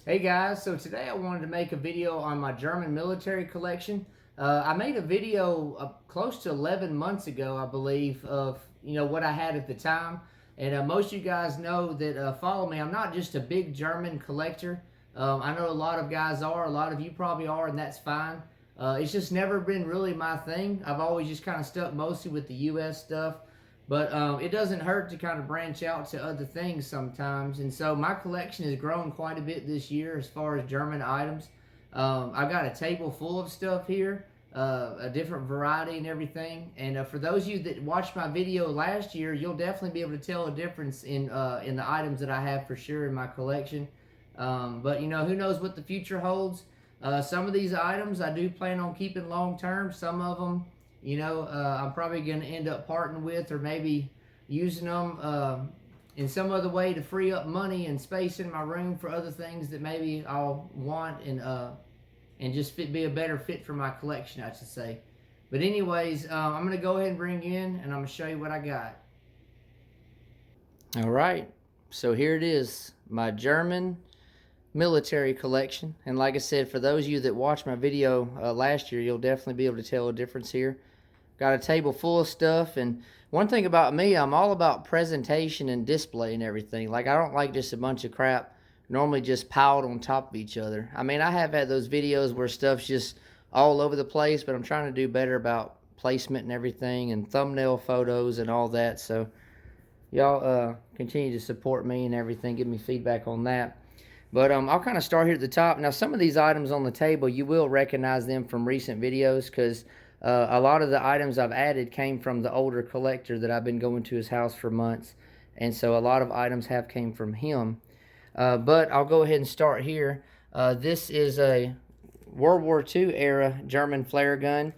Hey guys, so today I wanted to make a video on my German military collection. I made a video close to 11 months ago, I believe, of what I had at the time. And most of you guys know that follow me. I'm not just a big German collector. I know a lot of guys are, a lot of you probably are, and that's fine. It's just never been really my thing. I've always just kind of stuck mostly with the U.S. stuff. But it doesn't hurt to kind of branch out to other things sometimes. And so my collection has grown quite a bit this year as far as German items. I've got a table full of stuff here, a different variety and everything. And for those of you that watched my video last year, you'll definitely be able to tell a difference in the items that I have for sure in my collection. But who knows what the future holds. Some of these items I do plan on keeping long term. Some of them I'm probably going to end up parting with, or maybe using them in some other way to free up money and space in my room for other things that maybe I'll want and just be a better fit for my collection, I should say. But anyways, I'm going to go ahead and bring you in, and I'm going to show you what I got. All right, so here it is, my German military collection. And like I said, for those of you that watched my video last year, you'll definitely be able to tell a difference here. Got a table full of stuff, and one thing about me, I'm all about presentation and display and everything. Like, I don't like just a bunch of crap normally just piled on top of each other. I mean, I have had those videos where stuff's just all over the place, but I'm trying to do better about placement and everything, and thumbnail photos and all that. So y'all continue to support me and everything, give me feedback on that. But I'll kind of start here at the top. Now, some of these items on the table, you will recognize them from recent videos, because a lot of the items I've added came from the older collector that I've been going to his house for months. And so a lot of items have came from him. But I'll go ahead and start here. This is a World War II era German flare gun.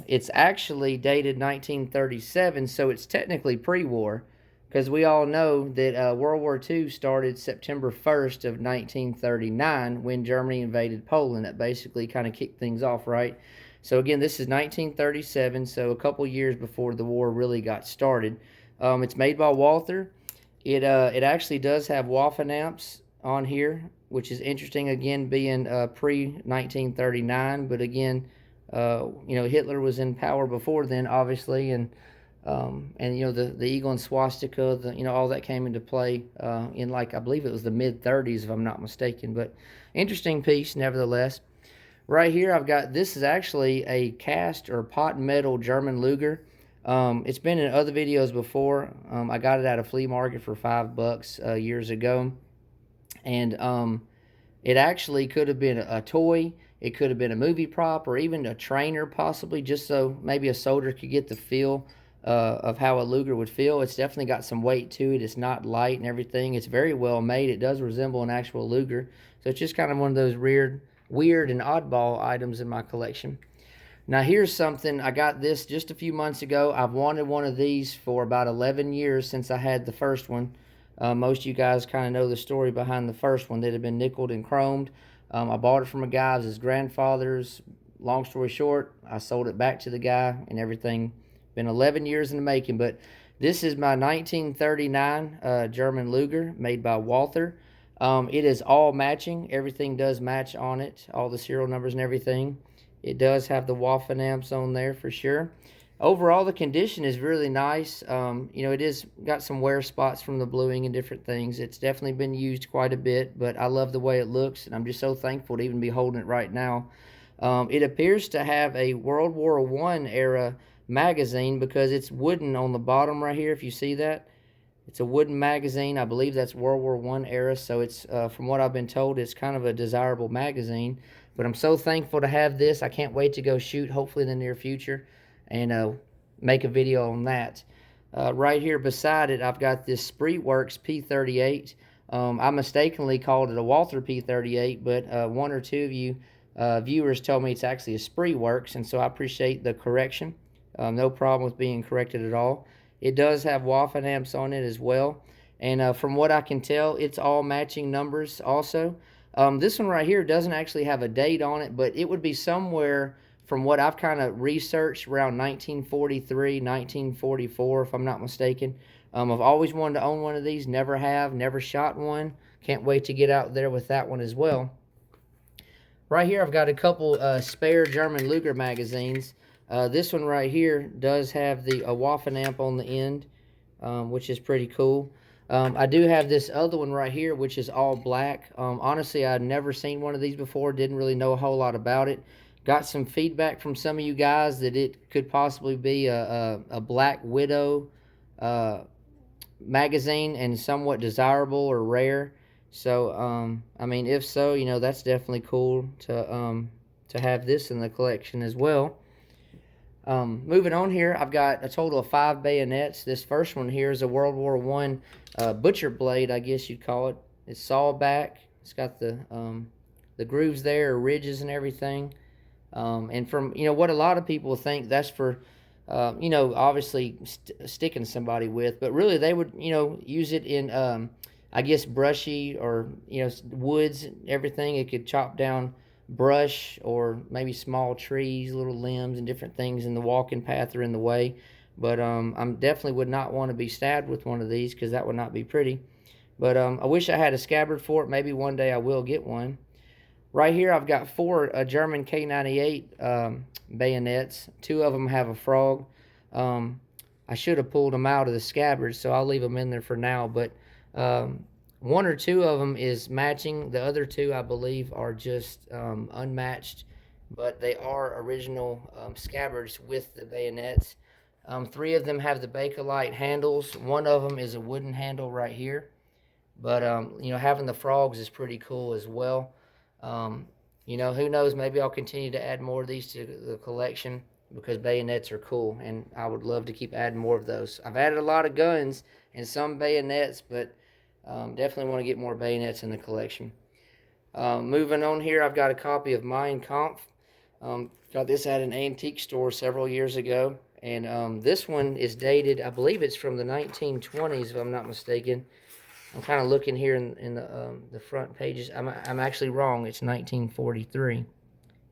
It's actually dated 1937, so it's technically pre-war, because we all know that World War II started September 1st of 1939 when Germany invaded Poland. That basically kind of kicked things off, right? So again, this is 1937, so a couple years before the war really got started. It's made by Walther. It actually does have Waffen amps on here, which is interesting, again, being pre-1939, but again, Hitler was in power before then, obviously, and the eagle and swastika, all that came into play in, like, I believe it was the mid-30s, if I'm not mistaken. But interesting piece, nevertheless. Right here, I've got, this is actually a cast or pot metal German Luger. It's been in other videos before. I got it at a flea market for $5 years ago. And it actually could have been a toy. It could have been a movie prop, or even a trainer, possibly, just so maybe a soldier could get the feel of how a Luger would feel. It's definitely got some weight to it. It's not light and everything. It's very well made. It does resemble an actual Luger. So it's just kind of one of those weird and oddball items in my collection. Now, here's something. I got this just a few months ago. I've wanted one of these for about 11 years since I had the first one. Most of you guys kind of know the story behind the first one that had been nickeled and chromed. I bought it from a guy. It was his grandfather's. Long story short, I sold it back to the guy and everything. Been 11 years in the making, but this is my 1939 German Luger made by Walther. It is all matching. Everything does match on it, all the serial numbers and everything. It does have the Waffen amps on there for sure. Overall, the condition is really nice. It is got some wear spots from the bluing and different things. It's definitely been used quite a bit, but I love the way it looks, and I'm just so thankful to even be holding it right now. It appears to have a World War I era magazine, because it's wooden on the bottom right here, if you see that. It's a wooden magazine. I believe that's World War I era, so it's, from what I've been told, it's kind of a desirable magazine. But I'm so thankful to have this. I can't wait to go shoot, hopefully in the near future, and make a video on that. Right here beside it, I've got this Spreetworks P38. I mistakenly called it a Walther P38, but one or two of you viewers told me it's actually a Spreetworks, and so I appreciate the correction. No problem with being corrected at all. It does have Waffen amps on it as well. And from what I can tell, it's all matching numbers also. This one right here doesn't actually have a date on it, but it would be somewhere, from what I've kind of researched, around 1943, 1944, if I'm not mistaken. I've always wanted to own one of these. Never have, never shot one. can't wait to get out there with that one as well. Right here, I've got a couple spare German Luger magazines. This one right here does have the Waffen amp on the end, which is pretty cool. I do have this other one right here, which is all black. Honestly, I'd never seen one of these before. Didn't really know a whole lot about it. Got some feedback from some of you guys that it could possibly be a Black Widow magazine and somewhat desirable or rare. So, I mean, if so, you know, that's definitely cool to have this in the collection as well. Moving on here, I've got a total of 5 bayonets. This first one here is a World War One butcher blade, I guess you'd call it. It's saw back. It's got the grooves there, ridges and everything. And from, you know, what a lot of people think that's for, you know, obviously sticking somebody with, but really they would, you know, use it in, I guess, brushy or, you know, woods, everything. It could chop down brush or maybe small trees, little limbs and different things in the walking path or in the way. But I definitely would not want to be stabbed with one of these because that would not be pretty. But I wish I had a scabbard for it. Maybe one day I will get one. Right here, I've got 4 German K98 bayonets. 2 of them have a frog. I should have pulled them out of the scabbard, so I'll leave them in there for now. But 1 or 2 of them is matching. The other 2, I believe, are just unmatched. But they are original scabbards with the bayonets. 3 of them have the Bakelite handles. 1 of them is a wooden handle right here. But, you know, having the frogs is pretty cool as well. You know, who knows, maybe I'll continue to add more of these to the collection because bayonets are cool, and I would love to keep adding more of those. I've added a lot of guns and some bayonets, but definitely want to get more bayonets in the collection. Moving on here, I've got a copy of Mein Kampf. Got this at an antique store several years ago, and this one is dated, I believe it's from the 1920s, if I'm not mistaken. I'm kind of looking here in the front pages. I'm actually wrong. It's 1943.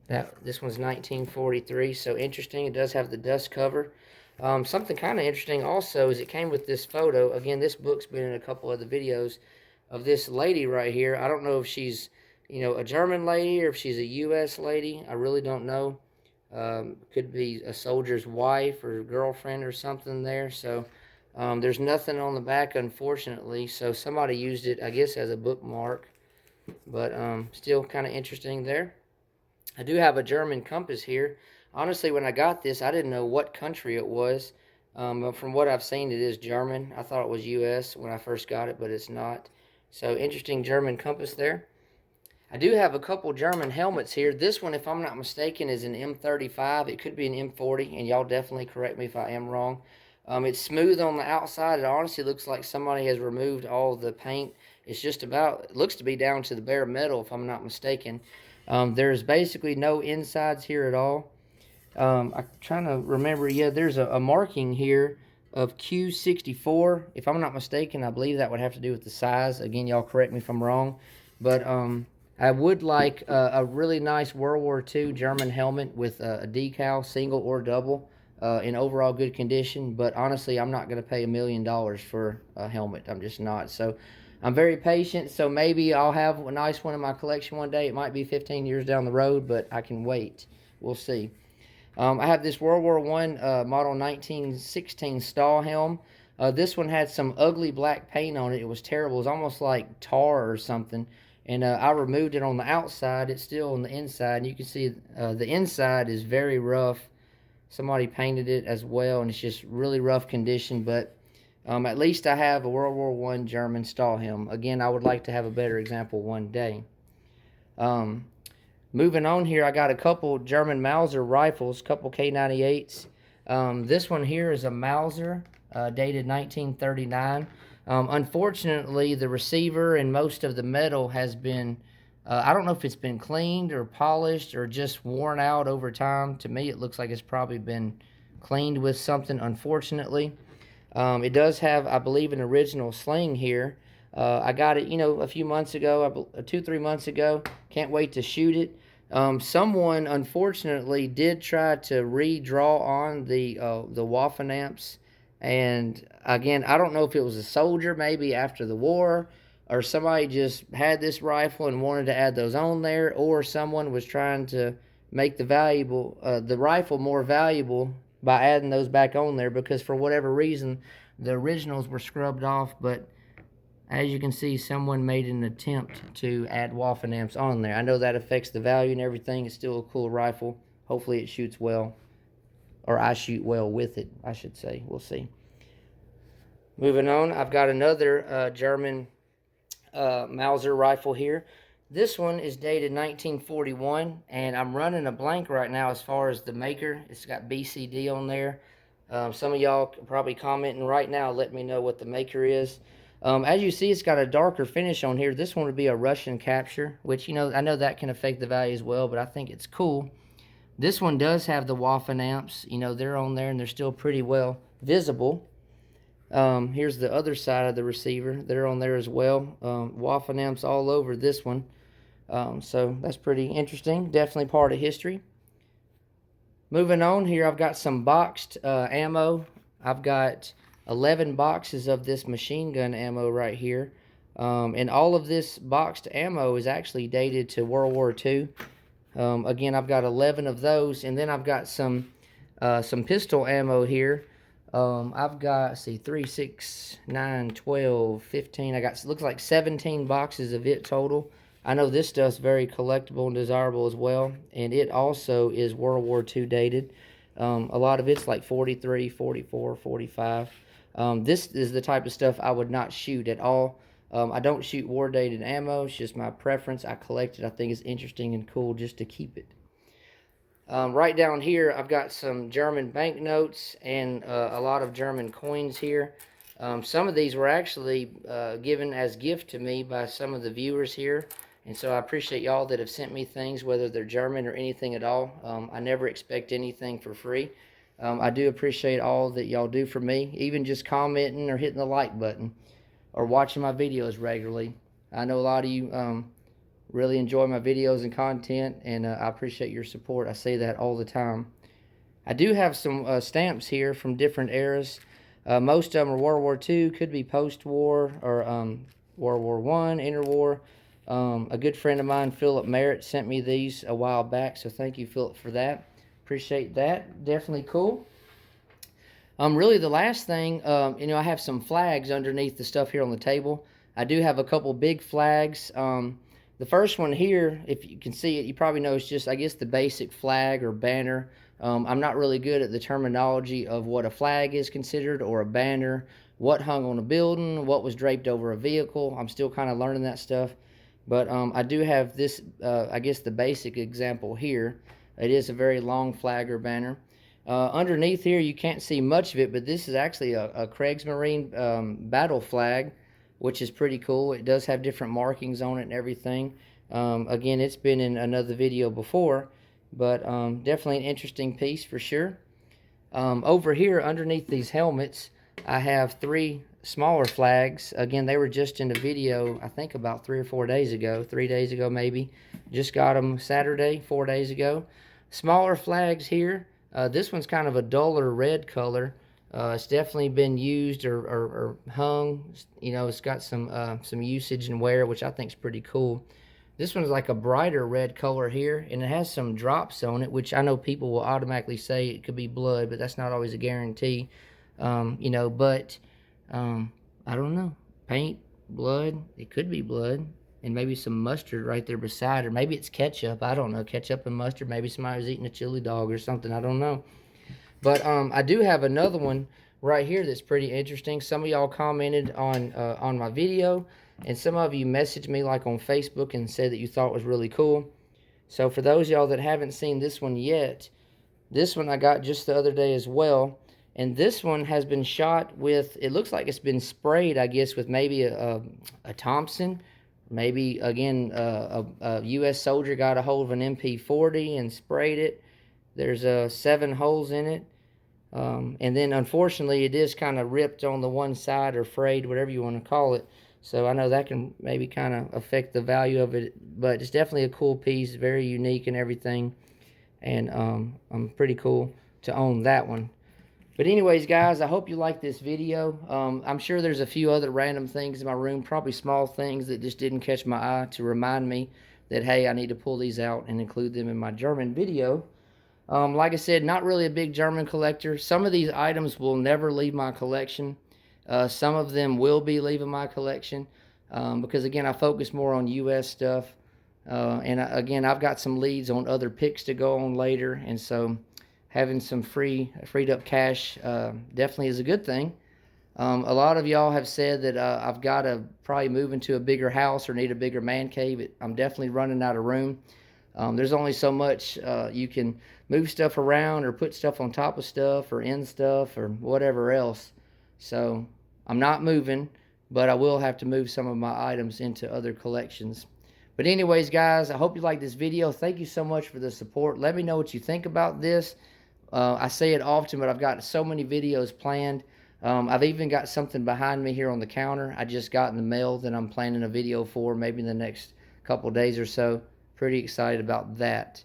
This one's 1943. So interesting. It does have the dust cover. Something kind of interesting also is it came with this photo. Again, this book's been in a couple of the videos of this lady right here. I don't know if she's, you know, a German lady or if she's a U.S. lady. I really don't know. Could be a soldier's wife or girlfriend or something there. So. There's nothing on the back, unfortunately, so somebody used it, I guess, as a bookmark, but still kind of interesting there. I do have a German compass here. Honestly, when I got this, I didn't know what country it was, but from what I've seen, it is German. I thought it was U.S. when I first got it, but it's not. So, interesting German compass there. I do have a couple German helmets here. This one, if I'm not mistaken, is an M35. It could be an M40, and y'all definitely correct me if I am wrong. It's smooth on the outside. It honestly looks like somebody has removed all the paint. It's just about, it looks to be down to the bare metal, if I'm not mistaken. There's basically no insides here at all. I'm trying to remember, yeah, there's a marking here of Q64. If I'm not mistaken, I believe that would have to do with the size. Again, y'all correct me if I'm wrong. But I would like a really nice World War II German helmet with a decal, single or double. In overall good condition, but honestly, I'm not going to pay $1 million for a helmet. I'm just not. So I'm very patient, so maybe I'll have a nice one in my collection one day. It might be 15 years down the road, but I can wait. We'll see. I have this World War I model 1916 Stahl helm. This one had some ugly black paint on it. It was terrible. It was almost like tar or something. And I removed it on the outside. It's still on the inside. And you can see the inside is very rough. Somebody painted it as well, and it's just really rough condition, but at least I have a World War I German Stahl helm. Again, I would like to have a better example one day. Moving on here, I got a couple German Mauser rifles, couple K98s. This one here is a Mauser, dated 1939. Unfortunately, the receiver and most of the metal has been I don't know if it's been cleaned or polished or just worn out over time. To me, it looks like it's probably been cleaned with something, unfortunately. It does have, I believe, an original sling here. I got it, you know, a few months ago, 2-3 months ago. Can't wait to shoot it. Someone, unfortunately, did try to redraw on the Waffen amps. And, again, I don't know if it was a soldier maybe after the war, or somebody just had this rifle and wanted to add those on there, or someone was trying to make the rifle more valuable by adding those back on there, because for whatever reason the originals were scrubbed off. But as you can see, someone made an attempt to add Waffen amps on there. I know that affects the value and everything. It's still a cool rifle. Hopefully it shoots well, or I shoot well with it, I should say. We'll see. Moving on, I've got another German Mauser rifle here. This one is dated 1941, and I'm running a blank right now as far as the maker. It's got BCD on there. Some of y'all probably commenting right now, let me know what the maker is. As you see, it's got a darker finish on here. This one would be a Russian capture, which, you know, I know that can affect the value as well, but I think it's cool. This one does have the Waffen amps. You know, they're on there and they're still pretty well visible. Here's the other side of the receiver. They're on there as well. Waffen amps all over this one. So that's pretty interesting. Definitely part of history. Moving on, here I've got some boxed ammo. I've got 11 boxes of this machine gun ammo right here. And all of this boxed ammo is actually dated to World War II. Again, I've got 11 of those. And then I've got some pistol ammo here. I've got, let's see, 3, 6, 9, 12, 15. I got, looks like 17 boxes of it total. I know this stuff's very collectible and desirable as well, and it also is World War II dated. A lot of it's like 43, 44, 45. This is the type of stuff I would not shoot at all. I don't shoot war-dated ammo. It's just my preference. I collect it. I think it's interesting and cool just to keep it. Right down here, I've got some German banknotes and a lot of German coins here. Some of these were actually given as gift to me by some of the viewers here. And so I appreciate y'all that have sent me things, whether they're German or anything at all. I never expect anything for free. I do appreciate all that y'all do for me, even just commenting or hitting the like button or watching my videos regularly. I know a lot of you really enjoy my videos and content, and I appreciate your support. I say that all the time. I do have some stamps here from different eras. Most of them are World War II, could be post-war, or World War I, interwar. A good friend of mine, Philip Merritt, sent me these a while back, so thank you, Philip, for that. Appreciate that. Definitely cool. Really, the last thing, you know, I have some flags underneath the stuff here on the table. I do have a couple big flags. The first one here, if you can see it, you probably know it's just, I guess, the basic flag or banner. I'm not really good at the terminology of what a flag is considered or a banner, what hung on a building, what was draped over a vehicle. I'm still kind of learning that stuff. But I do have this, I guess, the basic example here. It is a very long flag or banner. Underneath here, you can't see much of it, but this is actually a Kriegsmarine battle flag, which is pretty cool. It does have different markings on it and everything. Again, it's been in another video before, but definitely an interesting piece for sure. Over here, underneath these helmets, I have 3 smaller flags. Again, they were just in the video, I think about 3 or 4 days ago, 3 days ago maybe. Just got them Saturday, 4 days ago. Smaller flags here. This one's kind of a duller red color. It's definitely been used or hung. You know, it's got some usage and wear, which I think is pretty cool. This one's like a brighter red color here, and it has some drops on it, which I know people will automatically say it could be blood, but that's not always a guarantee. You know, but I don't know. Paint, blood, it could be blood, and maybe some mustard right there beside, or maybe it's ketchup. I don't know, ketchup and mustard. Maybe somebody was eating a chili dog or something. I don't know. But I do have another one right here that's pretty interesting. Some of y'all commented on my video, and some of you messaged me like on Facebook and said that you thought it was really cool. So for those y'all that haven't seen this one yet, this one I got just the other day as well. And this one has been shot with, it looks like it's been sprayed, I guess, with maybe a Thompson. Maybe, again, a U.S. soldier got a hold of an MP40 and sprayed it. There's 7 holes in it. And then, unfortunately, it is kind of ripped on the one side or frayed, whatever you want to call it. So I know that can maybe kind of affect the value of it. But it's definitely a cool piece, very unique and everything. And I'm pretty cool to own that one. But anyways, guys, I hope you like this video. I'm sure there's a few other random things in my room, probably small things that just didn't catch my eye to remind me that, hey, I need to pull these out and include them in my German video. Like I said, not really a big German collector. Some of these items will never leave my collection. Some of them will be leaving my collection because, again, I focus more on U.S. stuff. Again, I've got some leads on other picks to go on later, and so having some freed up cash definitely is a good thing. A lot of y'all have said that I've got to probably move into a bigger house or need a bigger man cave. I'm definitely running out of room. There's only so much you can move stuff around or put stuff on top of stuff or in stuff or whatever else. So I'm not moving, but I will have to move some of my items into other collections. But anyways, guys, I hope you like this video. Thank you so much for the support. Let me know what you think about this. I say it often, but I've got so many videos planned. I've even got something behind me here on the counter. I just got in the mail that I'm planning a video for maybe in the next couple days or so. Pretty excited about that.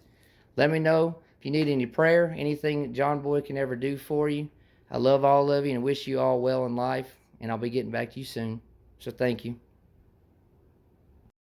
Let me know if you need any prayer, anything that John Boy can ever do for you. I love all of you and wish you all well in life, and I'll be getting back to you soon. So thank you.